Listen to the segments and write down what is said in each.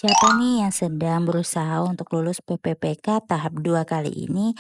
Siapa nih yang sedang berusaha untuk lulus PPPK tahap 2 kali ini?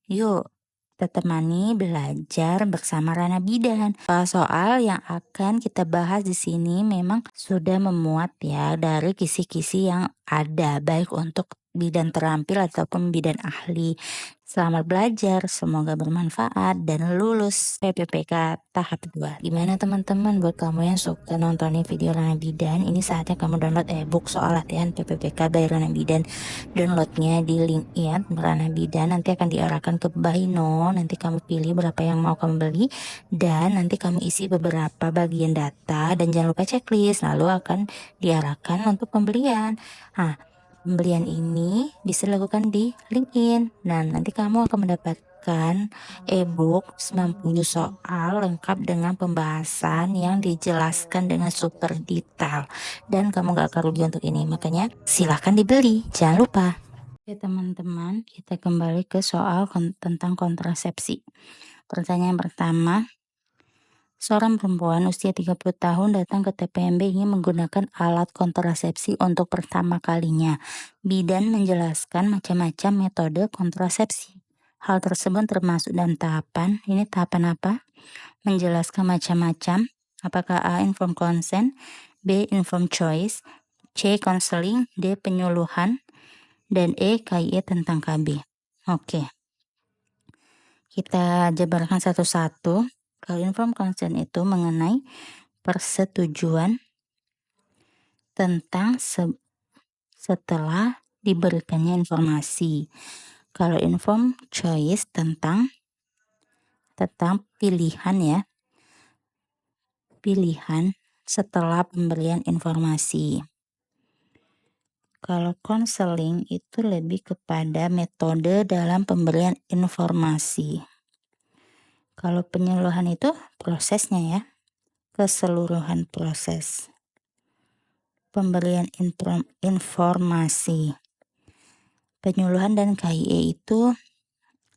Yuk, kita temani belajar bersama Rana Bidan. Soal yang akan kita bahas di sini memang sudah memuat ya dari kisi-kisi yang ada, baik untuk bidan terampil ataupun bidan ahli. Selamat belajar, semoga bermanfaat dan lulus PPPK tahap 2. Gimana teman-teman, buat kamu yang suka nontonin video Rana Bidan, ini saatnya kamu download ebook soal latihan PPPK by Rana Bidan. Downloadnya di link ya Rana Bidan, nanti akan diarahkan ke Baino. Nanti kamu pilih berapa yang mau kamu beli dan nanti kamu isi beberapa bagian data dan jangan lupa checklist, lalu akan diarahkan untuk pembelian. Pembelian ini bisa dilakukan di LinkedIn dan nanti kamu akan mendapatkan ebook 90 soal lengkap dengan pembahasan yang dijelaskan dengan super detail dan kamu gak akan rugi untuk ini, makanya silahkan dibeli, jangan lupa. Oke teman-teman, kita kembali ke soal tentang kontrasepsi. Pertanyaan pertama, seorang perempuan usia 30 tahun datang ke TPMB ingin menggunakan alat kontrasepsi untuk pertama kalinya. Bidan menjelaskan macam-macam metode kontrasepsi. Hal tersebut termasuk dalam tahapan, ini tahapan apa? Menjelaskan macam-macam, apakah A. Informed consent, B. Informed choice, C. Counseling, D. Penyuluhan, dan E. KIE tentang KB. Oke, kita jabarkan satu-satu. Kalau informed consent itu mengenai persetujuan tentang setelah diberikannya informasi. Kalau informed choice tentang pilihan ya, pilihan setelah pemberian informasi. Kalau counseling itu lebih kepada metode dalam pemberian informasi. Kalau penyuluhan itu prosesnya ya, keseluruhan proses pemberian informasi. Penyuluhan dan KIE itu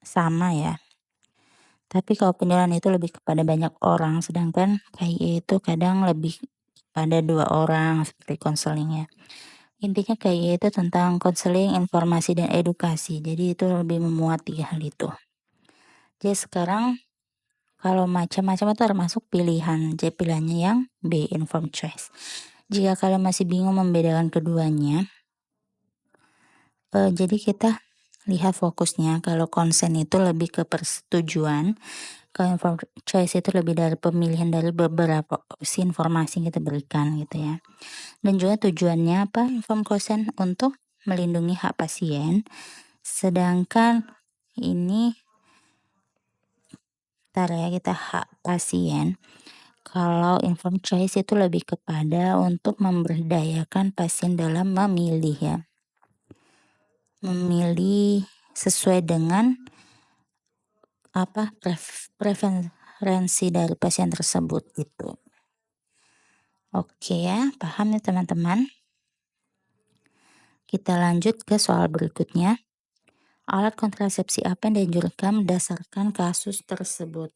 sama ya. Tapi kalau penyuluhan itu lebih kepada banyak orang, sedangkan KIE itu kadang lebih pada 2 orang seperti konselingnya. Intinya KIE itu tentang konseling, informasi, dan edukasi. Jadi itu lebih memuat 3 hal itu. Jadi sekarang kalau macam-macam itu termasuk pilihan. Jadi pilihannya yang B, informed choice. Jika kalian masih bingung membedakan keduanya, jadi kita lihat fokusnya. Kalau konsen itu lebih ke persetujuan, kalau informed choice itu lebih dari pemilihan dari beberapa opsi informasi yang kita berikan gitu ya. Dan juga tujuannya apa? Informed consent untuk melindungi hak pasien, sedangkan ini kita hak pasien. Kalau informed choice itu lebih kepada untuk memberdayakan pasien dalam memilih ya. Memilih sesuai dengan preferensi dari pasien tersebut gitu. Oke ya, paham ya teman-teman? Kita lanjut ke soal berikutnya. Alat kontrasepsi apa yang dianjurkan berdasarkan kasus tersebut?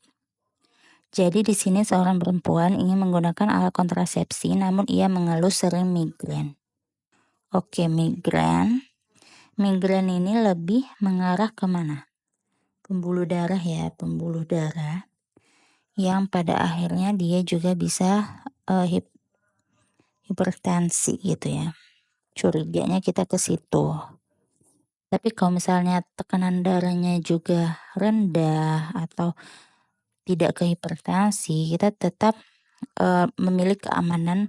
Jadi di sini seorang perempuan ingin menggunakan alat kontrasepsi namun ia mengeluh sering migrain. Oke, migrain. Migrain ini lebih mengarah kemana? Pembuluh darah ya, pembuluh darah. Yang pada akhirnya dia juga bisa hipertensi gitu ya. Curiganya kita ke situ. Tapi kalau misalnya tekanan darahnya juga rendah atau tidak ke hipertensi, kita tetap memilih keamanan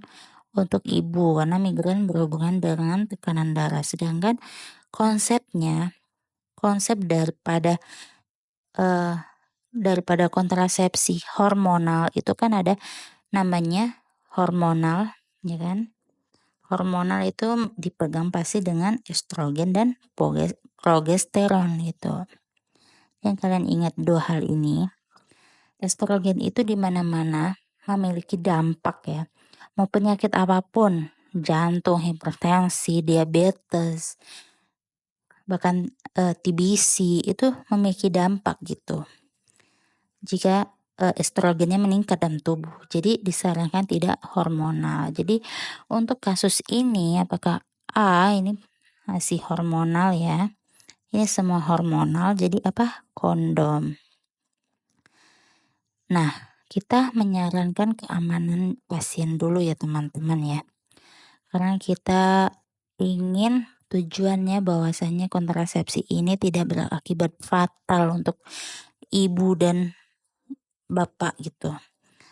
untuk ibu karena migrain berhubungan dengan tekanan darah. Sedangkan konsep daripada kontrasepsi hormonal itu kan ada namanya hormonal, ya kan? Hormonal itu dipegang pasti dengan estrogen dan progesteron gitu. Yang kalian ingat 2 hal ini. Estrogen itu di mana-mana memiliki dampak ya. Mau penyakit apapun, jantung, hipertensi, diabetes, bahkan TBC itu memiliki dampak gitu. Jika estrogennya meningkat dalam tubuh. Jadi disarankan tidak hormonal. Jadi untuk kasus ini apakah A ini masih hormonal ya. Ini semua hormonal jadi apa? Kondom. Nah, kita menyarankan keamanan pasien dulu ya teman-teman ya. Karena kita ingin tujuannya bahwasanya kontrasepsi ini tidak berakibat fatal untuk ibu dan bapak gitu.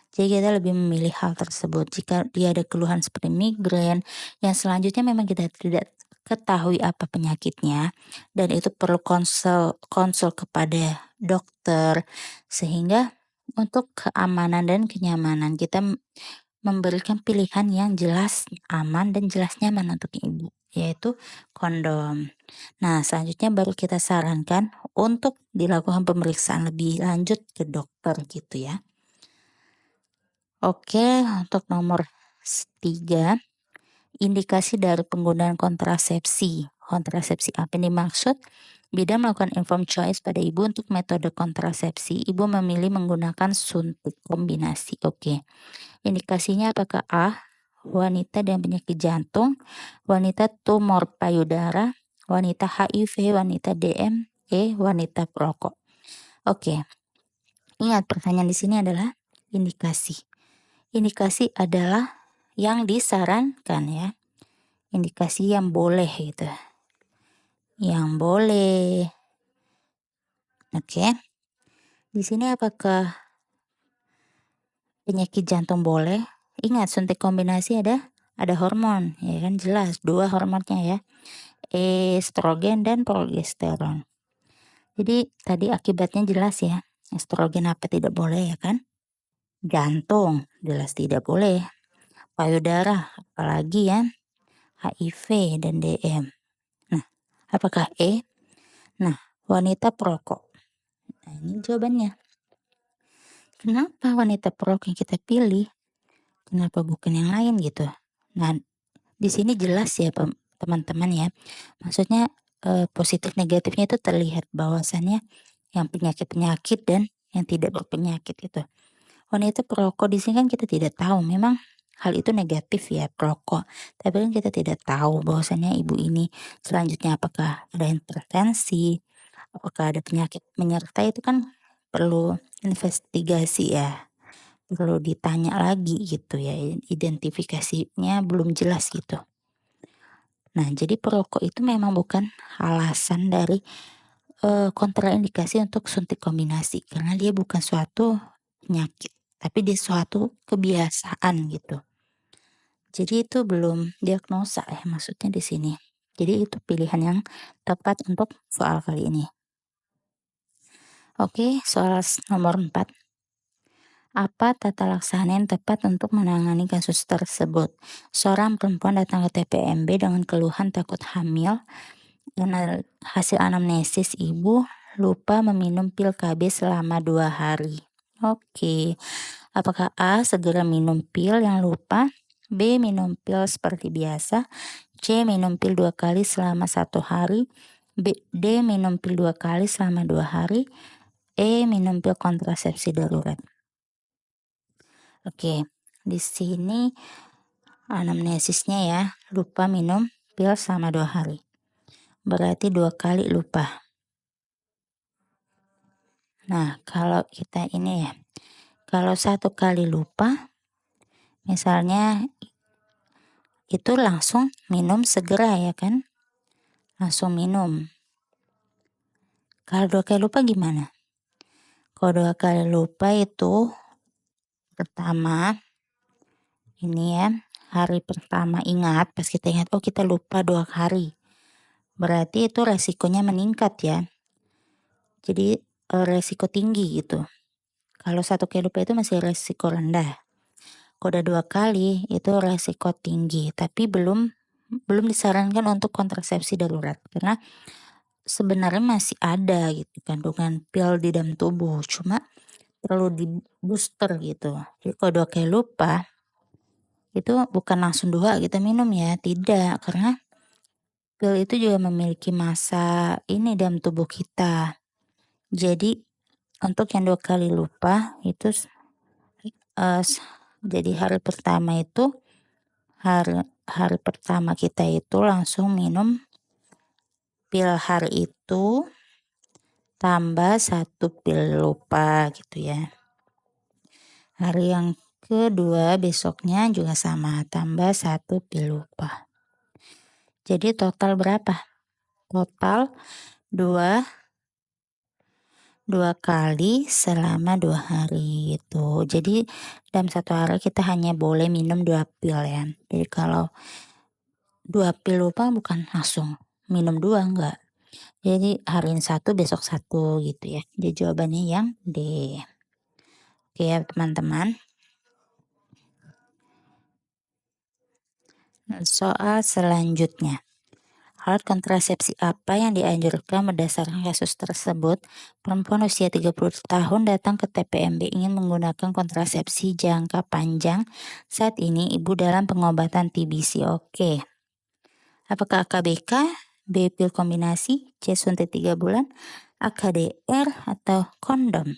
Jadi kita lebih memilih hal tersebut. Jika dia ada keluhan seperti migrain, yang selanjutnya memang kita tidak ketahui apa penyakitnya dan itu perlu konsul konsul kepada dokter sehingga untuk keamanan dan kenyamanan kita memberikan pilihan yang jelas, aman dan jelas nyaman untuk ibu, yaitu kondom. Nah, selanjutnya baru kita sarankan untuk dilakukan pemeriksaan lebih lanjut ke dokter gitu ya. Oke, untuk nomor 3, indikasi dari penggunaan kontrasepsi. Kontrasepsi apa yang dimaksud? Bidan melakukan informed choice pada ibu untuk metode kontrasepsi. Ibu memilih menggunakan suntik kombinasi. Oke. Indikasinya apakah A, wanita dengan penyakit jantung, wanita tumor payudara, wanita HIV, wanita DM, E, wanita perokok. Oke. Ingat pertanyaan di sini adalah indikasi. Indikasi adalah yang disarankan ya. Indikasi yang boleh gitu. Yang boleh. Oke. Di sini apakah penyakit jantung boleh? Ingat suntik kombinasi ada hormon ya kan jelas 2 hormonnya ya. Estrogen dan progesteron. Jadi tadi akibatnya jelas ya. Estrogen apa tidak boleh ya kan? Jantung jelas tidak boleh. Payudara apalagi ya. HIV dan DM. Nah, apakah E? Nah, wanita perokok. Nah, ini jawabannya. Kenapa wanita perokok yang kita pilih? Kenapa bukan yang lain gitu? Nah, di sini jelas ya teman-teman ya. Maksudnya positif negatifnya itu terlihat bahwasannya yang penyakit-penyakit dan yang tidak berpenyakit itu. Wanita perokok di sini kan kita tidak tahu memang hal itu negatif ya perokok. Tapi kan kita tidak tahu bahwasannya ibu ini selanjutnya apakah ada intervensi, apakah ada penyakit menyertai itu kan perlu investigasi ya. Perlu ditanya lagi gitu ya, identifikasinya belum jelas gitu. Nah, jadi perokok itu memang bukan alasan dari kontraindikasi untuk suntik kombinasi karena dia bukan suatu penyakit, tapi dia suatu kebiasaan gitu. Jadi itu belum diagnosa ya maksudnya di sini. Jadi itu pilihan yang tepat untuk soal kali ini. Oke, soal nomor 4. Apa tata laksana yang tepat untuk menangani kasus tersebut? Seorang perempuan datang ke TPMB dengan keluhan takut hamil dan hasil anamnesis ibu lupa meminum pil KB selama 2 hari. Oke, apakah A. Segera minum pil yang lupa, B. Minum pil seperti biasa, C. Minum pil 2 kali selama 1 hari, D. Minum pil 2 kali selama 2 hari, E. Minum pil kontrasepsi darurat. Oke, di sini anamnesisnya ya, lupa minum pil selama 2 hari. Berarti 2 kali lupa. Nah, kalau kita ini ya, kalau 1 kali lupa, misalnya itu langsung minum segera ya kan, langsung minum. Kalau 2 kali lupa gimana? Kalau 2 kali lupa itu pertama, ini ya, hari pertama ingat, pas kita ingat, oh kita lupa 2 hari. Berarti itu resikonya meningkat ya. Jadi resiko tinggi gitu. Kalau 1 kali lupa itu masih resiko rendah. Kalau udah 2 kali itu resiko tinggi, tapi belum disarankan untuk kontrasepsi darurat karena sebenarnya masih ada gitu kandungan pil di dalam tubuh, cuma perlu di-booster gitu. Jadi kalau 2 kali lupa, itu bukan langsung 2 kita minum ya, tidak. Karena pil itu juga memiliki masa ini dalam tubuh kita. Jadi untuk yang 2 kali lupa itu jadi hari pertama itu hari hari pertama kita itu langsung minum pil hari itu tambah 1 pil lupa gitu ya. Hari yang kedua besoknya juga sama, tambah 1 pil lupa. Jadi total berapa? Total 2 kali selama 2 hari gitu. Jadi dalam 1 hari kita hanya boleh minum 2 pil ya. Jadi kalau 2 pil lupa bukan langsung minum 2, enggak. Jadi hari ini 1 besok 1 gitu ya. Jadi jawabannya yang D. Oke ya teman-teman. Soal selanjutnya. Alat kontrasepsi apa yang dianjurkan berdasarkan kasus tersebut? Perempuan usia 30 tahun datang ke TPMB ingin menggunakan kontrasepsi jangka panjang. Saat ini ibu dalam pengobatan TBC. Oke. Apakah AKBK, B pil kombinasi, C suntik 3 bulan, AKDR atau kondom?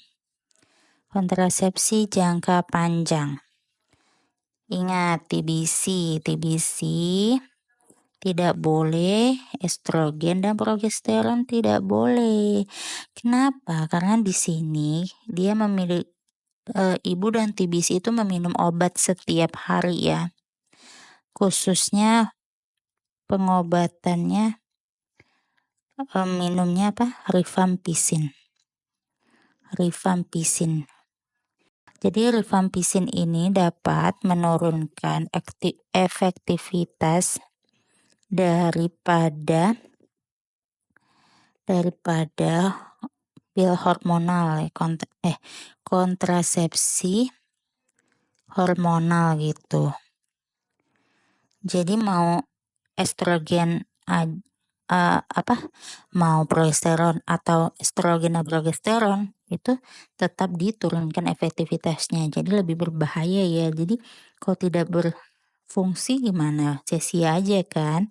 Kontrasepsi jangka panjang. Ingat TBC tidak boleh, estrogen dan progesteron tidak boleh. Kenapa? Karena di sini dia ibu dan TBC itu meminum obat setiap hari ya. Khususnya pengobatannya minumnya apa? Rifampicin. Jadi rifampicin ini dapat menurunkan efektivitas daripada pil hormonal kontrasepsi hormonal gitu. Jadi mau estrogen mau progesteron atau estrogen dan progesteron itu tetap diturunkan efektivitasnya. Jadi lebih berbahaya ya. Jadi kalau tidak berfungsi gimana? Sia-sia aja kan.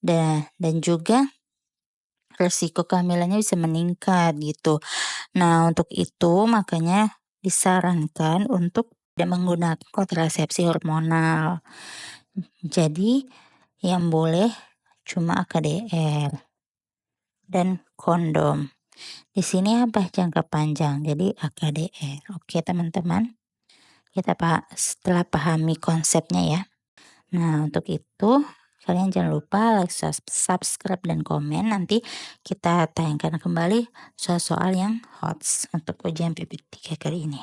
Dan juga resiko kehamilannya bisa meningkat gitu. Nah, untuk itu makanya disarankan untuk tidak menggunakan kontrasepsi hormonal. Jadi yang boleh cuma AKDR dan kondom. Di sini apa jangka panjang, jadi AKDR. Oke teman-teman, setelah pahami konsepnya ya. Nah untuk itu kalian jangan lupa like, subscribe, dan komen. Nanti kita tayangkan kembali soal-soal yang hot untuk ujian PP3 kali ini.